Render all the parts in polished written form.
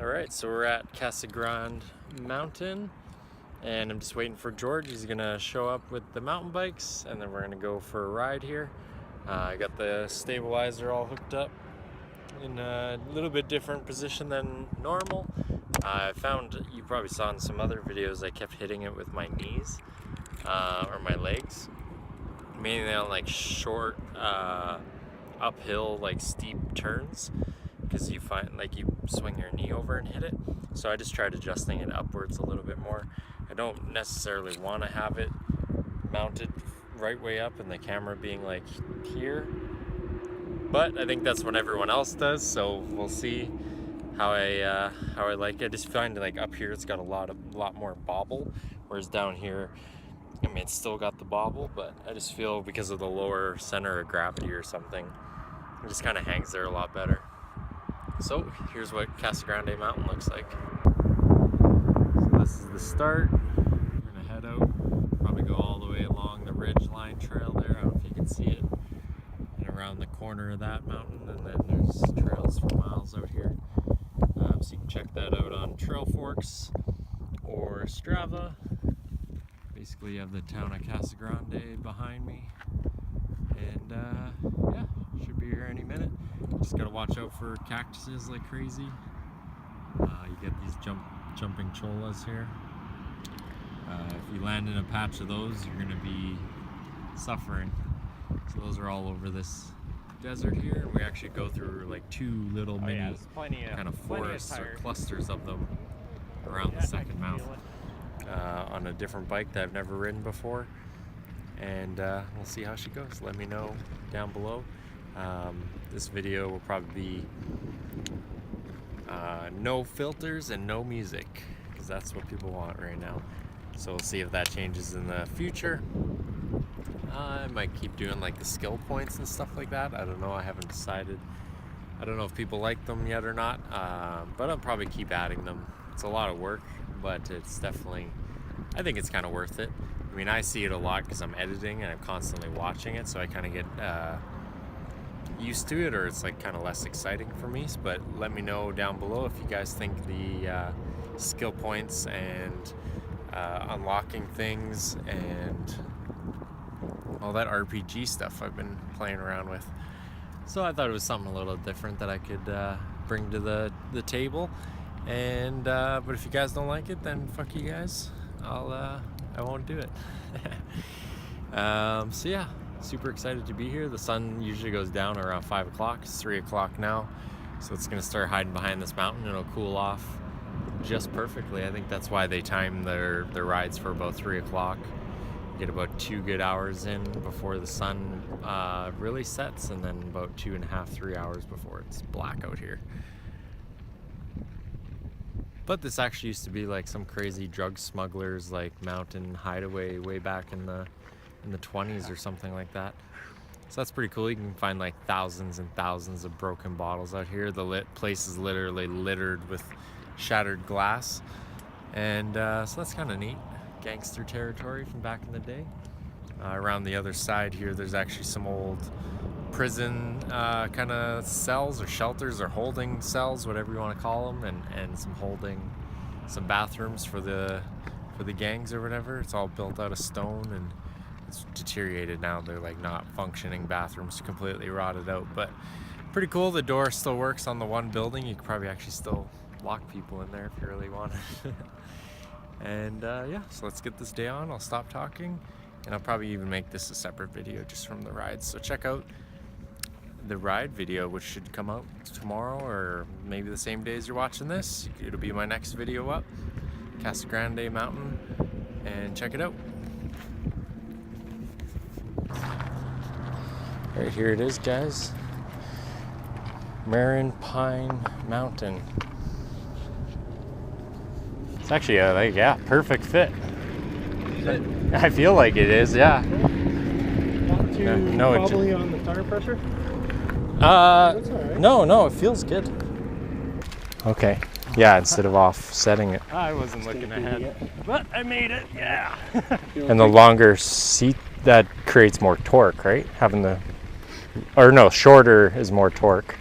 Alright, so we're at Casa Grande Mountain, and I'm just waiting for George. He's gonna show up with the mountain bikes, and then we're gonna go for a ride here. I got the stabilizer all hooked up in a little bit different position than normal. I found, you probably saw in some other videos, I kept hitting it with my knees, or my legs, mainly on like short, uphill, like steep turns, because you find like you swing your knee over and hit it. So I just tried adjusting it upwards a little bit more. I don't necessarily want to have it mounted right way up and the camera being like here, but I think that's what everyone else does, so we'll see how I like it. I just find like up here it's got a lot more bobble, whereas down here, I mean, it's still got the bobble, but I just feel because of the lower center of gravity or something, it just kind of hangs there a lot better. So here's what Casa Grande Mountain looks like. So this is the start. We're gonna head out, probably go all the way along the Ridge Line Trail there. I don't know if you can see it. And around the corner of that mountain, and then there's trails for miles out here. So you can check that out on Trail Forks or Strava. Basically you have the town of Casa Grande behind me. And yeah, should be here any minute. Just gotta watch out for cactuses like crazy. You get these jumping cholas here. If you land in a patch of those, you're gonna be suffering. So those are all over this desert here. We actually go through like two little mini kind of forests or clusters of them around the second mountain on a different bike that I've never ridden before. And we'll see how she goes. Let me know down below. This video will probably be no filters and no music, because that's what people want right now. So we'll see if that changes in the future. I might keep doing like the skill points and stuff like that. I don't know, I haven't decided. I don't know if people like them yet or not, but I'll probably keep adding them. It's a lot of work, but it's definitely, I think it's kind of worth it. I mean, I see it a lot because I'm editing and I'm constantly watching it, so I kind of get used to it, or it's like kind of less exciting for me. But let me know down below if you guys think the skill points and unlocking things and all that RPG stuff I've been playing around with. So I thought it was something a little different that I could bring to the table. And but if you guys don't like it, then fuck you guys. I won't do it. So yeah, super excited to be here. The sun usually goes down around 5 o'clock. It's 3 o'clock now, so it's gonna start hiding behind this mountain. It'll cool off just perfectly. I think that's why they time their rides for about 3 o'clock. Get about 2 good hours in before the sun really sets, and then about 2.5, 3 hours before it's black out here. But this actually used to be like some crazy drug smugglers like mountain hideaway way back in the 20s or something like that. So that's pretty cool. You can find like thousands and thousands of broken bottles out here. The place is literally littered with shattered glass, and so that's kind of neat. Gangster territory from back in the day. Around the other side here, there's actually some old prison kind of cells or shelters or holding cells, whatever you want to call them, and some bathrooms for the gangs or whatever. It's all built out of stone and it's deteriorated now. They're like not functioning bathrooms, completely rotted out, but pretty cool. The door still works on the one building. You could probably actually still lock people in there if you really wanted. And yeah, so let's get this day on. I'll stop talking, and I'll probably even make this a separate video just from the rides. So check out the ride video, which should come out tomorrow or maybe the same day as you're watching this. It'll be my next video up, Casa Grande Mountain, and check it out. Right here it is, guys. Marin Pine Mountain. It's actually yeah, perfect fit. I feel like it is, yeah. Not too wobbly on the tire pressure? That's all right. No, it feels good. Okay, yeah, instead of offsetting it. I wasn't looking ahead, but I made it, yeah. And the longer seat, that creates more torque, right? Having the, or no, shorter is more torque.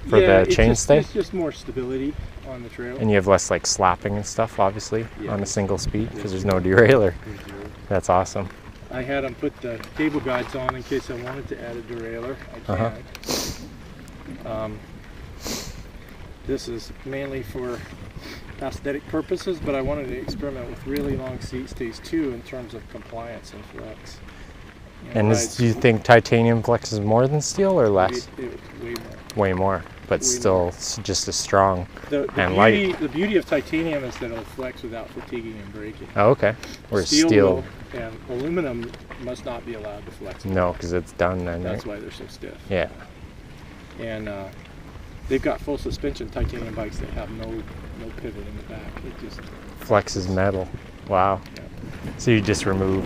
for the chainstay? It's just more stability on the trail. And you have less like slapping and stuff, obviously, on a single speed because there's no derailleur. That's awesome. I had them put the cable guides on in case I wanted to add a derailleur. I can. This is mainly for aesthetic purposes, but I wanted to experiment with really long seat stays too in terms of compliance and flex. And do you think titanium flexes more than steel or less? Way more. Way more, but way still more. Just as strong and light. The beauty of titanium is that it'll flex without fatiguing and breaking. Oh, okay. Whereas steel and aluminum must not be allowed to flex. No, because it's done then. That's why they're so stiff. Yeah. And they've got full suspension titanium bikes that have no pivot in the back. It just flexes metal. Wow. Yeah. So you just remove.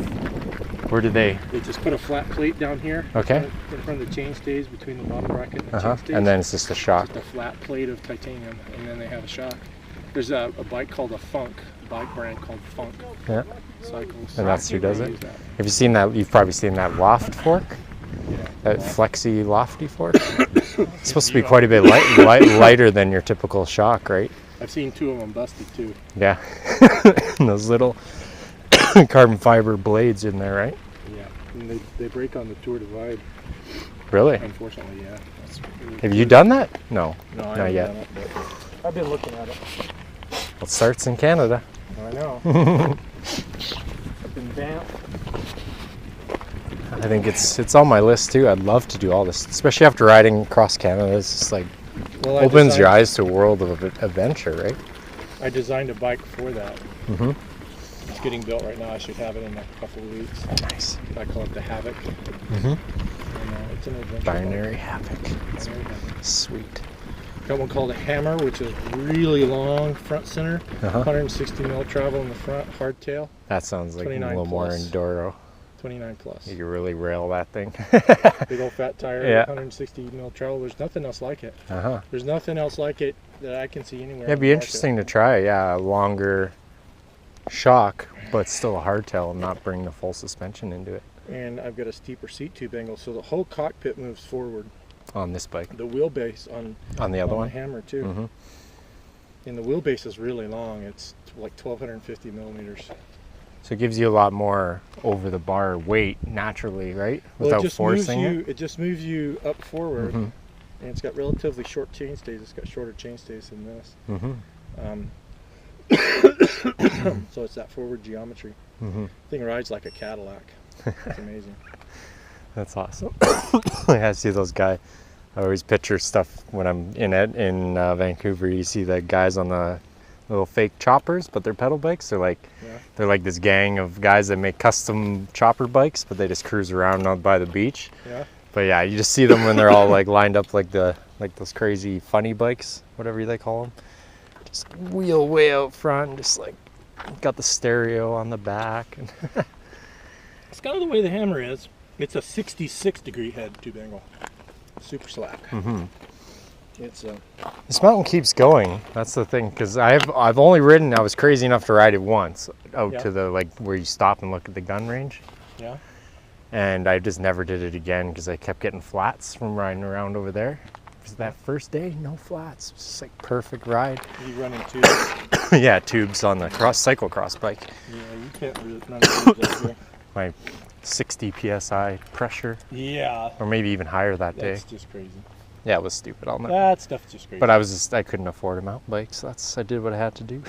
Where do they? They just put a flat plate down here. Okay. In front of the chain stays between the bottom bracket and the chain stays. And then it's just a shock. Just a flat plate of titanium, and then they have a shock. There's a bike called a Funk, a bike brand called Funk. Yeah. Cycles. And that's who does it. Have you seen that? You've probably seen that loft fork. Yeah. That flexy lofty fork. It's supposed to be quite a bit lighter than your typical shock, right? I've seen 2 of them busted too. Yeah. Those little carbon fiber blades in there, right? Yeah, and they break on the Tour Divide. Really? Unfortunately, yeah. Really Have you done that? No, not yet. Done it, but I've been looking at it. Well, it starts in Canada. I know. Up in Banff. I think it's on my list too. I'd love to do all this, especially after riding across Canada. It's just like opens your eyes to a world of adventure, right? I designed a bike for that. It's getting built right now. I should have it in a couple of weeks. Nice. I call it the Havoc. It's an adventure Binary bike. Havoc. Sweet. Got one called a Hammer, which is really long front center, 160 mil travel in the front, hardtail. That sounds like a little more enduro. 29 plus. You can really rail that thing. Big old fat tire, 160 mil travel. There's nothing else like it. There's nothing else like it that I can see anywhere. It'd be interesting to try. Yeah, a longer shock, but still a hardtail, and not bring the full suspension into it. And I've got a steeper seat tube angle, so the whole cockpit moves forward. On this bike. The wheelbase on the other one. The Hammer too. And the wheelbase is really long. It's like 1,250 millimeters. So it gives you a lot more over the bar weight naturally, right? Without forcing it. It just moves you up forward, and it's got relatively short chain stays. It's got shorter chain stays than this. So it's that forward geometry. Thing rides like a Cadillac. It's amazing. That's awesome. I see those guys. I always picture stuff when I'm in Vancouver. You see the guys on the little fake choppers, but they're pedal bikes. They're like this gang of guys that make custom chopper bikes, but they just cruise around out by the beach. But yeah, you just see them when they're all like lined up like those crazy funny bikes, whatever they call them. Just wheel way out front, just like got the stereo on the back. It's kind of the way the Hammer is. It's a 66 degree head tube angle, super slack. It's this mountain keeps going. That's the thing, because I've only ridden. I was crazy enough to ride it once out to the where you stop and look at the gun range. Yeah. And I just never did it again because I kept getting flats from riding around over there. Because that first day, no flats. It's just like perfect ride. You running tubes? Yeah, tubes on the cyclocross bike. Yeah, you can't run tubes out here. My 60 psi pressure. Yeah. Or maybe even higher that day. That's just crazy. Yeah, it was stupid. That stuff's just crazy. But I couldn't afford a mountain bike, so I did what I had to do.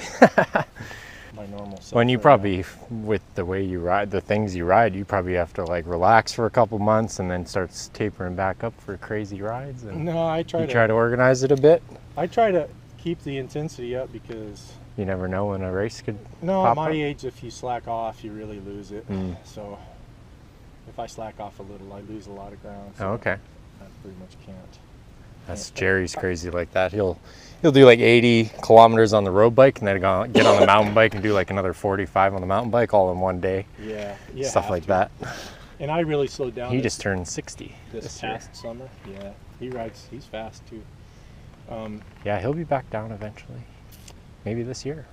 My normal self. When you probably, with the way you ride, the things you ride, you probably have to like relax for a couple months and then start tapering back up for crazy rides. And no, I try to organize it a bit. I try to keep the intensity up because you never know when a race could. No, at my age, if you slack off, you really lose it. So if I slack off a little, I lose a lot of ground. So okay. I pretty much can't. That's Jerry's crazy like that. He'll do like 80 kilometers on the road bike and then get on the mountain bike and do like another 45 on the mountain bike all in one day. Yeah. Stuff like that. And I really slowed down. He just turned 60 this past summer. Yeah, he's fast too. Yeah, he'll be back down eventually. Maybe this year.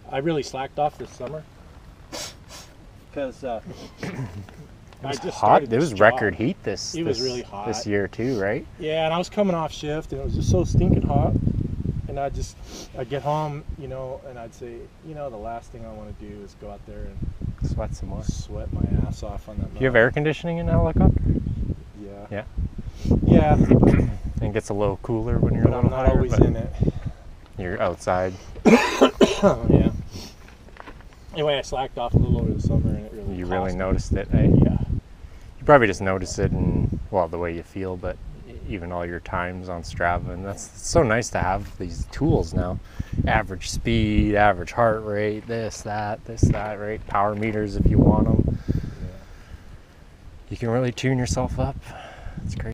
I really slacked off this summer because I just hot. started It was this record job. heat this It was really hot this year too, right? Yeah, and I was coming off shift, and it was just so stinking hot. And I'd get home, you know, and I'd say, you know, the last thing I want to do is go out there and Sweat some more. sweat my ass off on that. Do you have air conditioning in a helicopter? Yeah. Yeah. Yeah. And it gets a little cooler when you're But a I'm little not higher, always but in it. you're outside. Yeah. Anyway, I slacked off a little over the summer, and it really You cost really me. noticed it, eh? Yeah. You probably just notice it in, well, the way you feel, but even all your times on Strava. And it's so nice to have these tools now. Average speed, average heart rate, this, that, right? Power meters if you want them. Yeah. You can really tune yourself up. It's great.